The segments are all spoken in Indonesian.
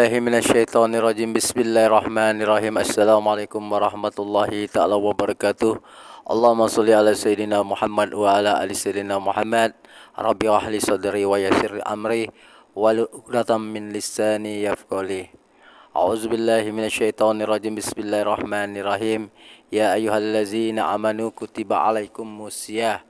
billahi minasyaitonir rajim. Bismillahirrahmanirrahim. Assalamualaikum warahmatullahi ta'ala wabarakatuh. Allahumma sholli ala sayyidina Muhammad wa ala ali sayyidina Muhammad. Rabbi wahli sadri wa yassir amri wahlul 'uqdatam min lisani yafqahu. A'udzu billahi minasyaitonir rajim. Bismillahirrahmanirrahim. Ya ayyuhallazina amanu kutiba alaikumusiyam.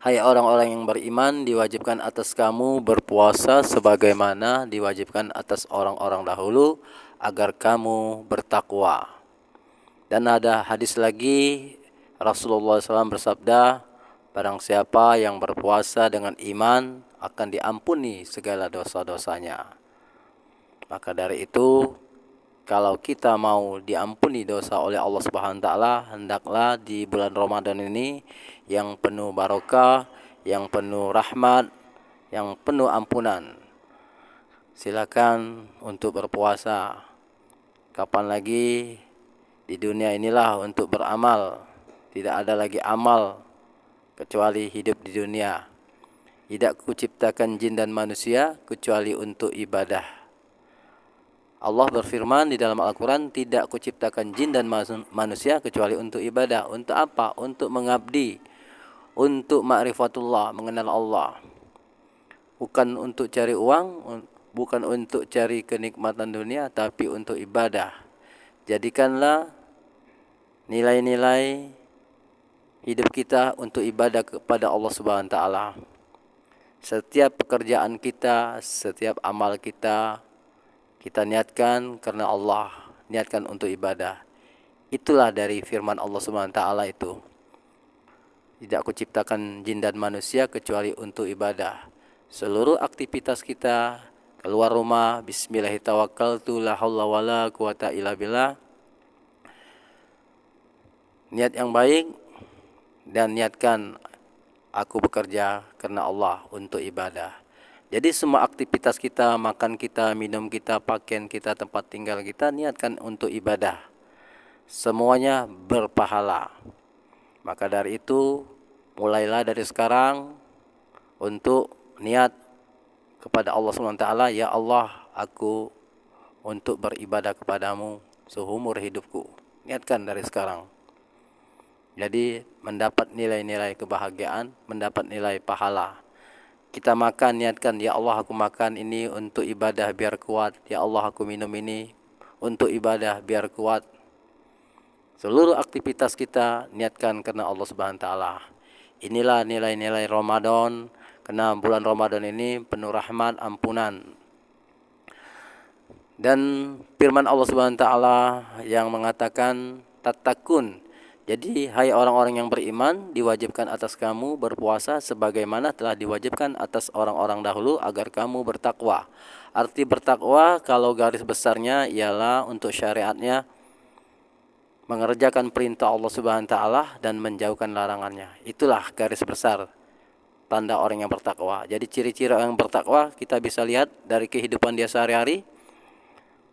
Hai orang-orang yang beriman, diwajibkan atas kamu berpuasa sebagaimana diwajibkan atas orang-orang dahulu agar kamu bertakwa. Dan ada hadis lagi, Rasulullah SAW bersabda, barang siapa yang berpuasa dengan iman akan diampuni segala dosa-dosanya. Maka dari itu, kalau kita mau diampuni dosa oleh Allah Subhanahu wa taala, hendaklah di bulan Ramadan ini yang penuh barokah, yang penuh rahmat, yang penuh ampunan. Silakan untuk berpuasa. Kapan lagi di dunia inilah untuk beramal. Tidak ada lagi amal kecuali hidup di dunia. Tidak kuciptakan jin dan manusia kecuali untuk ibadah. Allah berfirman di dalam Al-Quran, tidak kuciptakan jin dan manusia kecuali untuk ibadah. Untuk apa? Untuk mengabdi, untuk ma'rifatullah, mengenal Allah. Bukan untuk cari uang, bukan untuk cari kenikmatan dunia, tapi untuk ibadah. Jadikanlah nilai-nilai hidup kita untuk ibadah kepada Allah Subhanahu wa taala. Setiap pekerjaan kita, setiap amal kita niatkan karena Allah, niatkan untuk ibadah. Itulah dari firman Allah Subhanahu wa taala itu. Tidak kuciptakan jin dan manusia kecuali untuk ibadah. Seluruh aktivitas kita, keluar rumah, bismillahirrahmanirrahim, la haula wala quwata illa billah. Niat yang baik dan niatkan aku bekerja karena Allah untuk ibadah. Jadi semua aktivitas kita, makan kita, minum kita, pakaian kita, tempat tinggal kita, niatkan untuk ibadah. Semuanya berpahala. Maka dari itu, mulailah dari sekarang untuk niat kepada Allah SWT. Ya Allah, aku untuk beribadah kepadamu seumur hidupku. Niatkan dari sekarang. Jadi mendapat nilai-nilai kebahagiaan, mendapat nilai pahala. Kita makan, niatkan, ya Allah aku makan ini untuk ibadah biar kuat. Ya Allah aku minum ini untuk ibadah biar kuat. Seluruh aktivitas kita niatkan karena Allah Subhanahu wa taala. Inilah nilai-nilai Ramadan, karena bulan Ramadan ini penuh rahmat, ampunan. Dan firman Allah Subhanahu wa taala yang mengatakan tatakun. Jadi hai orang-orang yang beriman, diwajibkan atas kamu berpuasa sebagaimana telah diwajibkan atas orang-orang dahulu agar kamu bertakwa. Arti bertakwa kalau garis besarnya ialah untuk syariatnya mengerjakan perintah Allah Subhanahu wa taala dan menjauhkan larangannya. Itulah garis besar tanda orang yang bertakwa. Jadi ciri-ciri orang yang bertakwa kita bisa lihat dari kehidupan dia sehari-hari,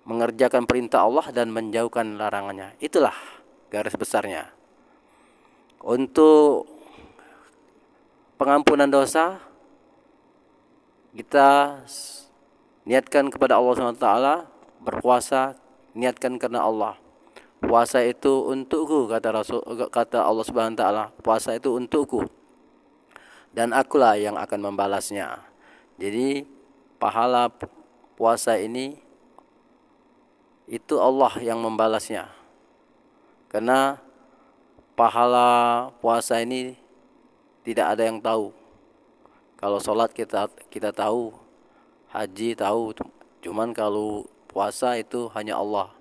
mengerjakan perintah Allah dan menjauhkan larangannya. Itulah garis besarnya. Untuk pengampunan dosa, kita niatkan kepada Allah SWT, berpuasa, niatkan karena Allah. Puasa itu untukku, kata Allah Subhanahu wa taala. Puasa itu untukku, dan akulah yang akan membalasnya. Jadi pahala puasa ini itu Allah yang membalasnya. Karena pahala puasa ini tidak ada yang tahu. Kalau sholat kita tahu, haji tahu, cuman kalau puasa itu hanya Allah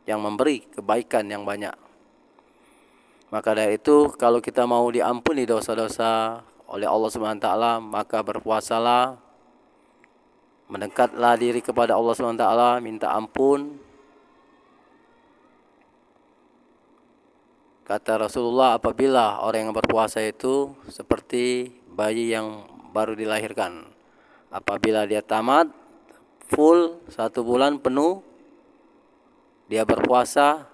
yang memberi kebaikan yang banyak. Maka dari itu kalau kita mau diampuni dosa-dosa oleh Allah Subhanahu wa taala, maka berpuasalah, mendekatlah diri kepada Allah Subhanahu wa taala, minta ampun. Kata Rasulullah, apabila orang yang berpuasa itu seperti bayi yang baru dilahirkan. Apabila dia tamat, full 1 bulan penuh, dia berpuasa,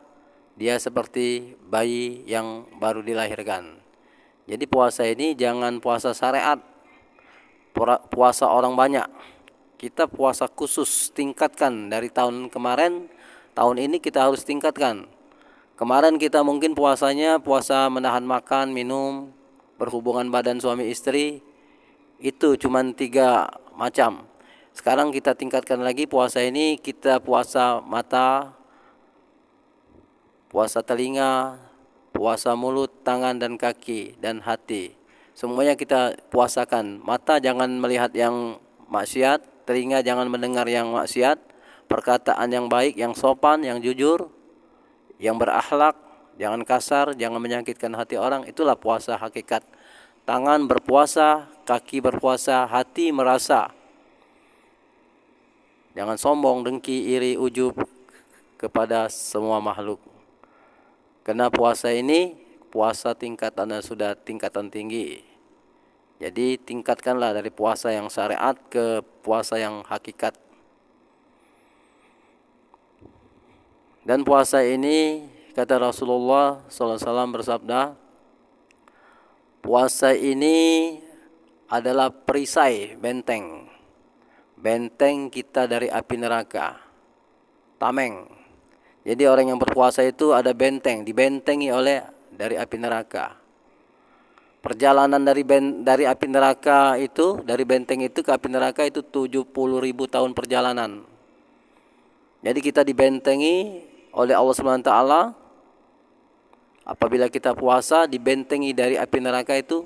dia seperti bayi yang baru dilahirkan. Jadi puasa ini jangan puasa syariat, puasa orang banyak. Kita puasa khusus, tingkatkan dari tahun kemarin, tahun ini kita harus tingkatkan. Kemarin kita mungkin puasanya puasa menahan makan, minum, berhubungan badan suami istri, itu cuman 3 macam. Sekarang kita tingkatkan lagi puasa ini, kita puasa mata, puasa telinga, puasa mulut, tangan dan kaki dan hati. Semuanya kita puasakan. Mata jangan melihat yang maksiat, telinga jangan mendengar yang maksiat, perkataan yang baik, yang sopan, yang jujur, yang berakhlak, jangan kasar, jangan menyakitkan hati orang. Itulah puasa hakikat. Tangan berpuasa, kaki berpuasa, hati merasa. Jangan sombong, dengki, iri, ujub kepada semua makhluk. Karena puasa ini, puasa tingkatannya sudah tingkatan tinggi. Jadi tingkatkanlah dari puasa yang syariat ke puasa yang hakikat. Dan puasa ini, kata Rasulullah SAW bersabda, puasa ini adalah perisai, benteng. Benteng kita dari api neraka. Tameng. Jadi orang yang berpuasa itu ada benteng, dibentengi oleh dari api neraka. Perjalanan dari api neraka itu, dari benteng itu ke api neraka itu 70.000 tahun perjalanan. Jadi kita dibentengi oleh Allah Subhanahu wa taala. Apabila kita puasa, dibentengi dari api neraka itu,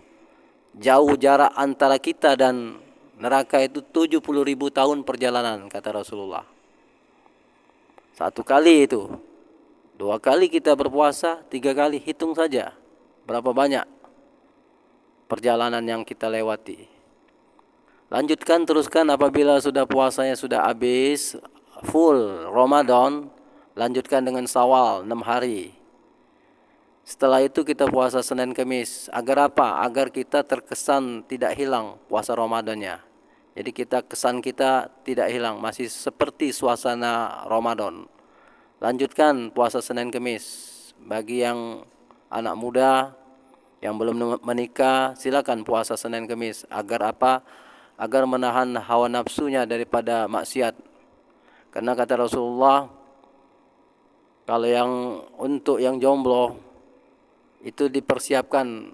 jauh jarak antara kita dan neraka itu 70.000 tahun perjalanan, kata Rasulullah. 1 kali itu, 2 kali kita berpuasa, 3 kali, hitung saja berapa banyak perjalanan yang kita lewati. Lanjutkan, teruskan apabila sudah puasanya sudah habis, full Ramadan, lanjutkan dengan Syawal 6 hari. Setelah itu kita puasa Senin Kamis. Agar apa? Agar kita terkesan tidak hilang puasa Ramadannya. Jadi kesan kita tidak hilang, masih seperti suasana Ramadan. Lanjutkan puasa Senin Kamis. Bagi yang anak muda yang belum menikah, silakan puasa Senin Kamis. Agar apa? Agar menahan hawa nafsunya daripada maksiat. Karena kata Rasulullah, kalau untuk yang jomblo itu dipersiapkan,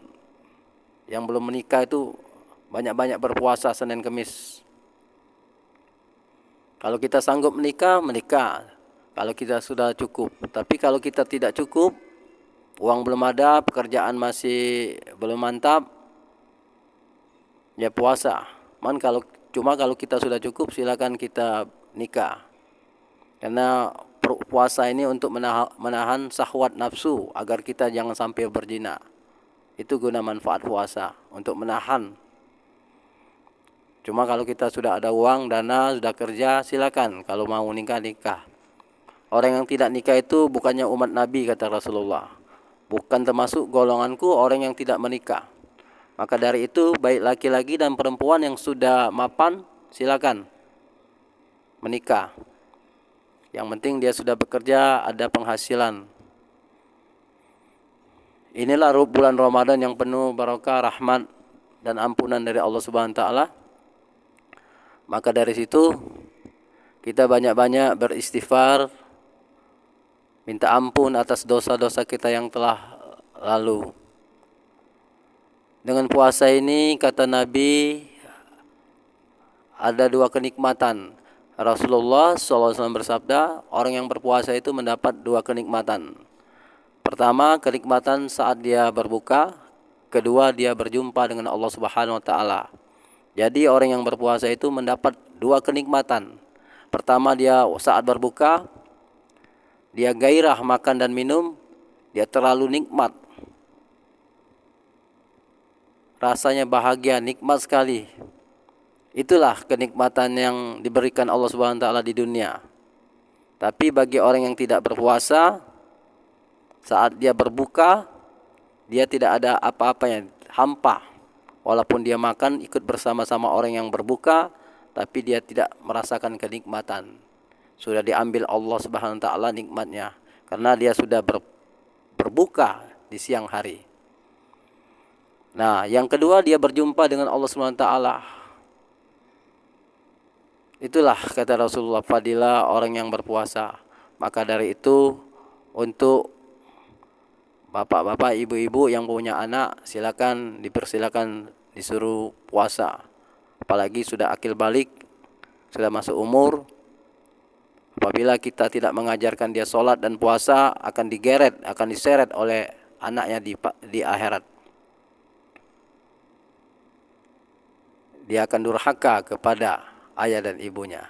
yang belum menikah itu banyak-banyak berpuasa Senin Kamis. Kalau kita sanggup menikah, menikah. Kalau kita sudah cukup. Tapi kalau kita tidak cukup, uang belum ada, pekerjaan masih belum mantap, ya puasa. Cuma kalau kita sudah cukup, silakan kita nikah. Karena puasa ini untuk menahan syahwat nafsu agar kita jangan sampai berzina. Itu guna manfaat puasa, untuk menahan. Cuma kalau kita sudah ada uang, dana, sudah kerja, silakan. Kalau mau nikah, nikah. Orang yang tidak nikah itu bukannya umat Nabi, kata Rasulullah. Bukan termasuk golonganku orang yang tidak menikah. Maka dari itu, baik laki-laki dan perempuan yang sudah mapan, silakan menikah. Yang penting dia sudah bekerja, ada penghasilan. Inilah bulan Ramadan yang penuh barakah, rahmat dan ampunan dari Allah Subhanahu wa taala. Maka dari situ kita banyak-banyak beristighfar, minta ampun atas dosa-dosa kita yang telah lalu. Dengan puasa ini, kata Nabi, ada 2 kenikmatan. Rasulullah SAW bersabda, orang yang berpuasa itu mendapat 2 kenikmatan. Pertama, kenikmatan saat dia berbuka. Kedua, dia berjumpa dengan Allah Subhanahu wa taala. Jadi orang yang berpuasa itu mendapat 2 kenikmatan. Pertama, dia saat berbuka, dia gairah makan dan minum, dia terlalu nikmat. Rasanya bahagia, nikmat sekali. Itulah kenikmatan yang diberikan Allah Subhanahu wa taala di dunia. Tapi bagi orang yang tidak berpuasa, saat dia berbuka, dia tidak ada apa-apanya, hampa. Walaupun dia makan ikut bersama-sama orang yang berbuka, tapi dia tidak merasakan kenikmatan. Sudah diambil Allah Subhanahu wa taala nikmatnya, karena dia sudah berbuka di siang hari. Nah, yang kedua, dia berjumpa dengan Allah Subhanahu wa taala. Itulah kata Rasulullah, fadilah orang yang berpuasa. Maka dari itu, untuk bapak-bapak, ibu-ibu yang punya anak, silakan dipersilakan disuruh puasa. Apalagi sudah akil balik, sudah masuk umur. Apabila kita tidak mengajarkan dia sholat dan puasa, akan digeret, akan diseret oleh anaknya di akhirat. Dia akan durhaka kepada ayah dan ibunya.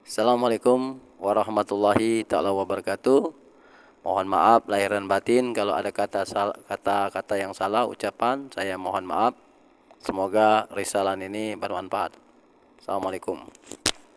Assalamualaikum warahmatullahi taala wabarakatuh. Mohon maaf lahir dan batin kalau ada kata-kata yang salah ucapan, saya mohon maaf. Semoga risalah ini bermanfaat. Assalamualaikum.